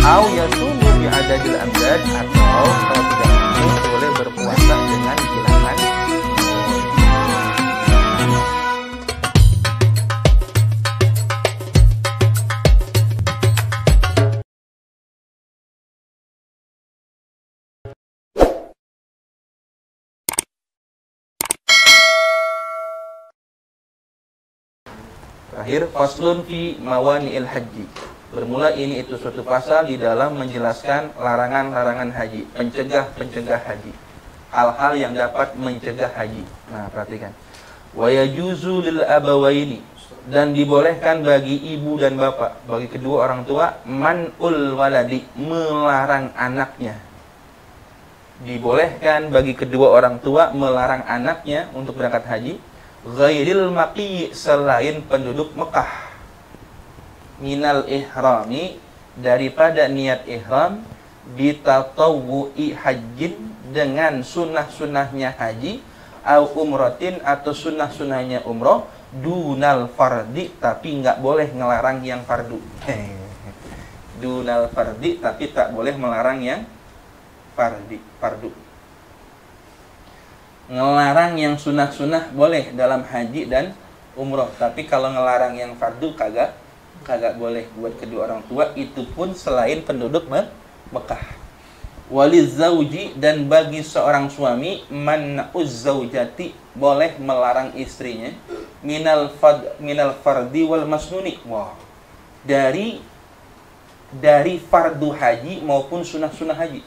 Au yasumu bi'adadil amdad, atau kalau tidak mampu boleh berpuasa dengan bilangan. Terakhir, faslun fi mawani'il haji. Bermula ini itu suatu pasal di dalam menjelaskan larangan-larangan haji, pencegah-pencegah haji, hal-hal yang dapat mencegah haji. Nah, perhatikan. Wa yajuzu lil abawaini, dan dibolehkan bagi ibu dan bapak, bagi kedua orang tua, man'ul waladi, melarang anaknya. Dibolehkan bagi kedua orang tua melarang anaknya untuk berangkat haji, ghairil maqi, selain penduduk Mekah, minal ihrami, daripada niat ihram, bitatawwu'i hajjin, dengan sunnah-sunnahnya haji, au umratin, atau sunnah-sunnahnya umroh, dunal fardi, tapi nggak boleh ngelarang yang fardu. Dunal fardi, tapi tak boleh melarang yang fardu. Ngelarang yang sunnah-sunnah boleh dalam haji dan umroh, tapi kalau ngelarang yang fardu kagak boleh buat kedua orang tua, itu pun selain penduduk Mekah. Walizauji, dan bagi seorang suami, man'uz zaujati, boleh melarang istrinya, minal fardi wal masnuni, dari fardu haji maupun sunnah-sunnah haji.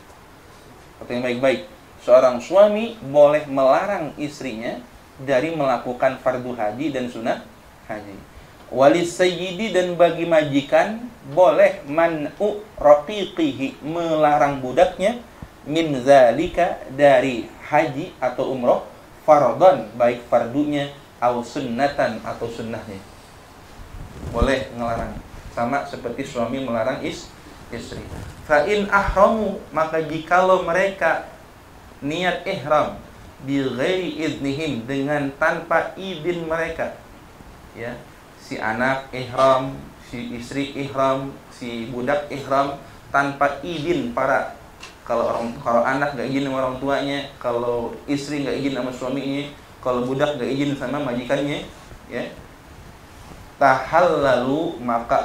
Perhatikan baik-baik. Seorang suami boleh melarang istrinya dari melakukan fardu haji dan sunnah haji. Walis sayyidi, dan bagi majikan boleh man'u raqiqihi, melarang budaknya, min zalika, dari haji atau umroh, fardhan, baik fardunya, atau sunnatan, atau sunnahnya. Boleh ngelarang, sama seperti suami melarang istri. Fa in ahramu, maka jikalau mereka niat ihram, bi ghairi idnihim, dengan tanpa izin mereka, ya, si anak ihram, si istri ihram, si budak ihram tanpa izin kalau anak nggak izin sama orang tuanya, kalau istri nggak izin sama suaminya, kalau budak nggak izin sama majikannya, ya, tahallalu, maka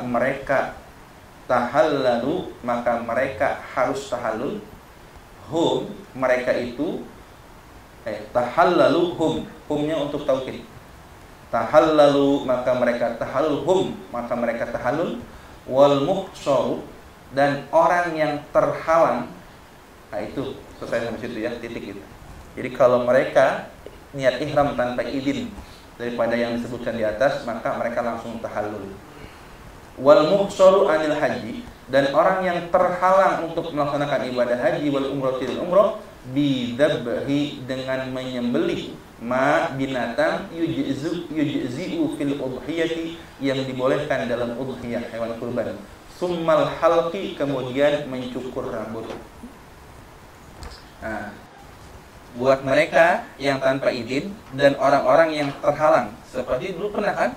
mereka harus tahallul, hum, mereka itu, tahallalu hum, humnya untuk taukid. Tahallalu, maka mereka tahallul, maka mereka tahallul, wal muhsaru, dan orang yang terhalang. Nah, itu selesai sampai situ ya, titik itu. Jadi kalau mereka niat ihram tanpa izin daripada yang disebutkan di atas, maka mereka langsung tahallul. Wal muhsaru anil haji, dan orang yang terhalang untuk melaksanakan ibadah haji wal umroh, bidabhi, dengan menyembelih, ma, binatang, yujzi'u fil udhiyati, yang dibolehkan dalam udhiyah, hewan kurban. Summal halqi, kemudian mencukur rambut. Nah, buat mereka yang tanpa izin dan orang-orang yang terhalang, seperti dulu pernah kan,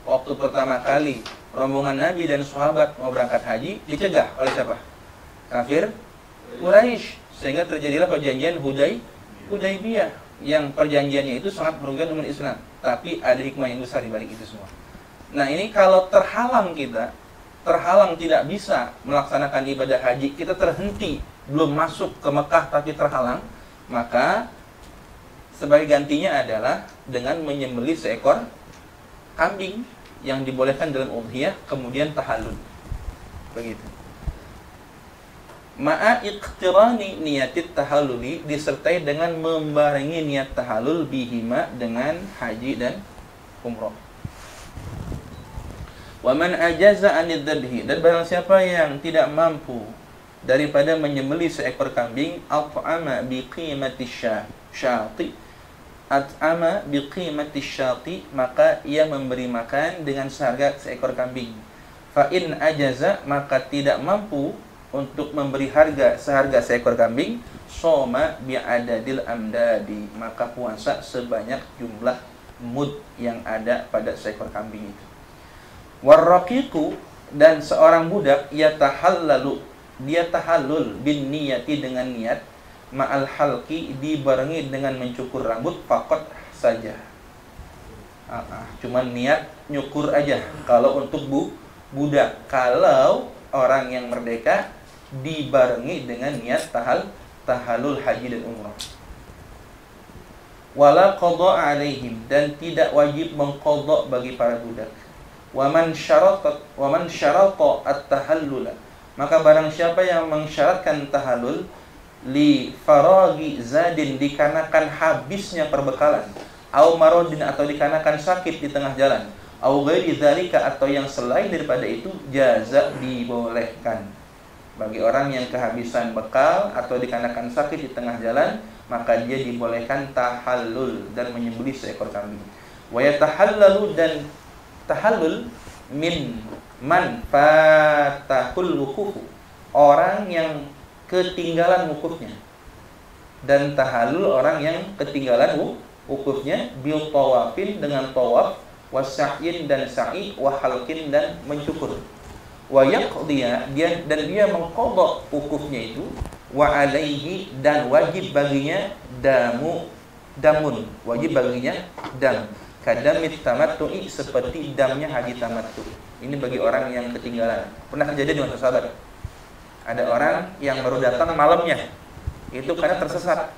waktu pertama kali rombongan Nabi dan sahabat mau berangkat haji, dicegah oleh siapa? Kafir Quraisy, sehingga terjadilah perjanjian Hudaybiyah, yang perjanjiannya itu sangat merugikan umat Islam, tapi ada hikmah yang besar di balik itu semua. Nah, ini kalau terhalang tidak bisa melaksanakan ibadah haji, kita terhenti, belum masuk ke Mekah tapi terhalang, maka sebagai gantinya adalah dengan menyembelih seekor kambing yang dibolehkan dalam udhiyah, kemudian tahallul. Begitu. Ma'a iqtirani niyatit tahalluli, disertai dengan membarengi niat tahallul, bihima, dengan haji dan umroh. Wa man ajaza anid dzabhi, dan barang siapa yang tidak mampu daripada menyembelih seekor kambing, at'ama biqimati syati, at'ama biqimati syati, maka ia memberi makan dengan seharga seekor kambing. Fa in ajaza, maka tidak mampu untuk memberi seharga seekor kambing, soma bi'adadil amdadi, maka puasa sebanyak jumlah mud yang ada pada seekor kambing itu. Warraqiqu, dan seorang budak, yatahallalu, dia tahallul bin niyati dengan niat, ma'al halqi dibarengi dengan mencukur rambut, faqat saja. Cuman niat nyukur aja kalau untuk budak. Kalau orang yang merdeka dibarengi dengan niat tahallul haji dan umrah. Wala qada alaihim, dan tidak wajib mengqadha bagi para budak. Wa man syarata at-tahallula, maka barang siapa yang mensyaratkan tahallul li faragi zadin, dikarenakan habisnya perbekalan, au maradin, atau dikarenakan sakit di tengah jalan, au ghairi dzalika, atau yang selain daripada itu, jaza, dibolehkan. Bagi orang yang kehabisan bekal atau dikarenakan sakit di tengah jalan, maka dia dibolehkan tahallul dan menyembelih seekor kambing. Wa yatahallalu, dan tahallul min man fatahul wuqufu, orang yang ketinggalan wukufnya. Dan tahallul orang yang ketinggalan wukufnya, bil tawafin, dengan tawaf, wasa'in, dan sa'i, wa halqin, dan mencukur. Wa yaqdiya, dia mengqadha wukufnya itu, wa alaihi, dan wajib baginya damun, wajib baginya dam, kadamit tamattu'i, seperti damnya haji tamattu. Ini bagi orang yang ketinggalan. Pernah kejadian dengan sahabat. Ada orang yang baru datang malamnya, itu karena tersesat.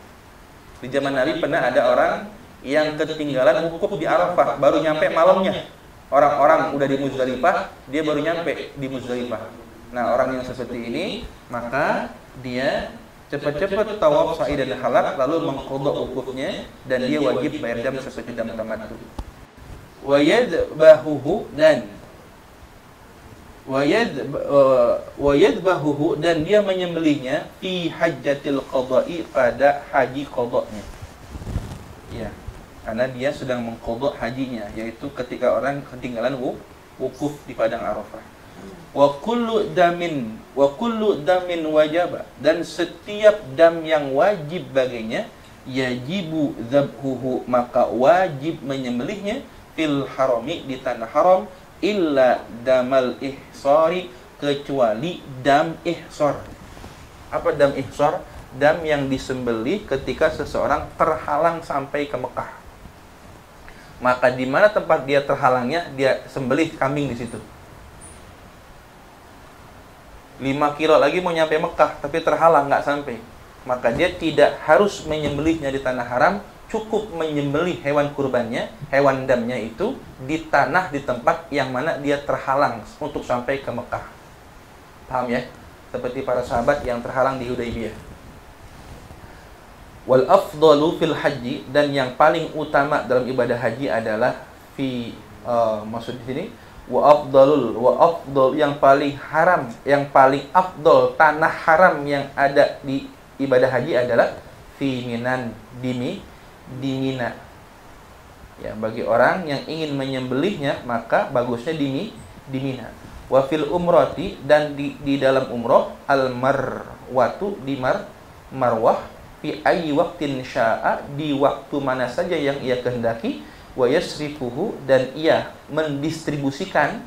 Di zaman Nabi pernah ada orang yang ketinggalan wukuf di Arafah, baru nyampe malamnya. Orang-orang udah di Muzdalifah, dia baru nyampe di Muzdalifah. Nah, orang yang seperti ini, maka dia cepat-cepat tawaf, sa'i, dan halak, lalu mengqadha wukufnya, dan dia wajib bayar dam seperti dam tamattu. Wa yadbahuhu, dan dia menyembelihnya fi hajjatil qada'i, pada haji qadanya. Ya, karena dia sedang mengqadha hajinya, yaitu ketika orang ketinggalan wukuf di padang Arafah. Wa kullu damin wajaba, dan setiap dam yang wajib baginya, yajibu dzabhuhu, maka wajib menyembelihnya, fil harami, di tanah haram, illa damal ihsari, kecuali dam ihsar. Apa dam ihsar? Dam yang disembelih ketika seseorang terhalang sampai ke Mekah. Maka di mana tempat dia terhalangnya, dia sembelih kambing di situ. 5 kilo lagi mau nyampe Mekah, tapi terhalang, nggak sampai. Maka dia tidak harus menyembelihnya di tanah haram, cukup menyembelih hewan kurbannya, hewan damnya itu di tanah, di tempat yang mana dia terhalang untuk sampai ke Mekah. Paham ya? Seperti para sahabat yang terhalang di Hudaybiyah. Wal afdalu fil haji, dan yang paling utama dalam ibadah haji adalah maksud di sini wa afdal, yang paling haram, yang paling afdal, tanah haram yang ada di ibadah haji adalah fi minan, di Mina. Ya, bagi orang yang ingin menyembelihnya, maka bagusnya di Mina. Wa fil umrati, dan di dalam umroh, al marwatu, di marwah, fi ayyi waqtin syaa, di waktu mana saja yang ia kehendaki, wa yasrifuhu, dan ia mendistribusikan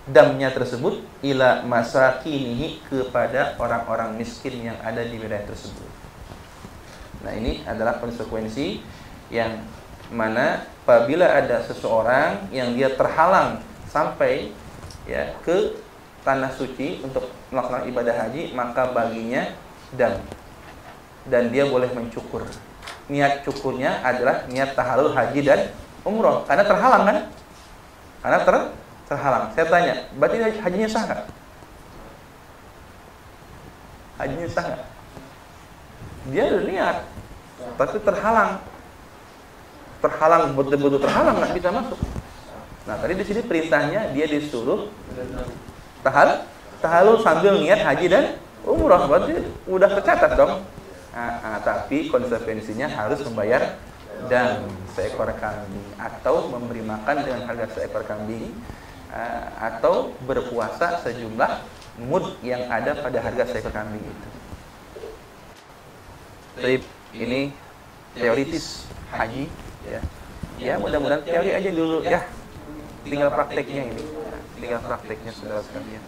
damnya tersebut, ila masakinihi, kepada orang-orang miskin yang ada di wilayah tersebut. Nah, ini adalah konsekuensi yang mana apabila ada seseorang yang dia terhalang sampai ya ke tanah suci untuk melaksanakan ibadah haji, maka baginya dam, dan dia boleh mencukur. Niat cukurnya adalah niat tahallul haji dan umroh, karena terhalang kan? Karena terhalang. Saya tanya, berarti hajinya sah nggak? Hajinya sah nggak? Dia udah niat, tapi terhalang, betul-betul terhalang, nggak bisa masuk. Nah, tadi di sini perintahnya dia disuruh tahallul sambil niat haji dan umroh, berarti udah tercatat dong. Tapi konsekuensinya harus membayar dam seekor kambing, atau memberi makan dengan harga seekor kambing, atau berpuasa sejumlah mud yang ada pada harga seekor kambing itu. Jadi ini teoritis haji ya. Ya, mudah-mudahan teori aja dulu ya. Tinggal prakteknya ini. Tinggal prakteknya saudara sekalian.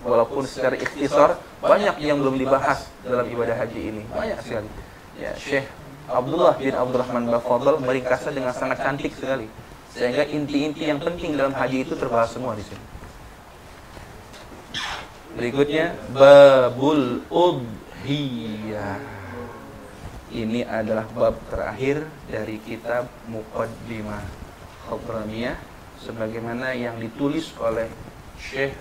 Walaupun secara ikhtisar banyak yang belum dibahas dalam ibadah haji ini, banyak sekali. Ya, Syekh Abdullah bin Abdurrahman Bafadl meringkasnya dengan sangat cantik sekali, sehingga inti-inti yang penting dalam haji itu terbahas semua di sini. Berikutnya babul udhiyah. Ini adalah bab terakhir dari kitab Muqaddimah Khadramiyah sebagaimana yang ditulis oleh Syekh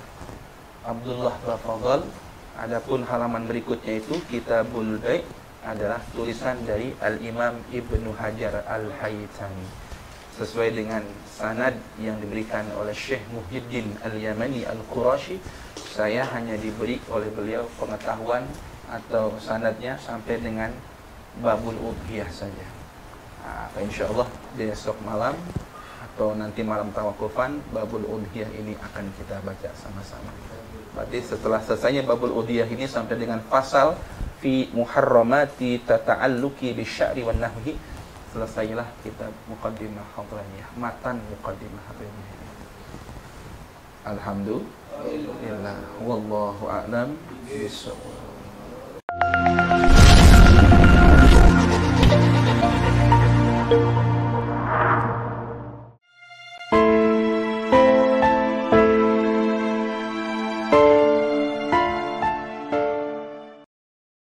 Abdullah Bafadl. Adapun halaman berikutnya itu Kitabul Bai' adalah tulisan dari Al-Imam Ibnu Hajar Al-Haytami sesuai dengan sanad yang diberikan oleh Syekh Muhyiddin Al-Yamani Al-Qurashi. Saya hanya diberi oleh beliau pengetahuan atau sanadnya sampai dengan babul udhiyah saja. Nah, insyaallah besok malam atau nanti malam tawakufan babul udhiyah ini akan kita baca sama-sama. Berarti setelah selesainya babul udhiyah ini sampai dengan fasal fi muharramati tata'alluqi bisya'ri wan nahwi, selesailah kitab Muqaddimah Hadraniyah, matan Muqaddimah Hadraniyah. Alhamdulillah wallahu a'lam bishawab.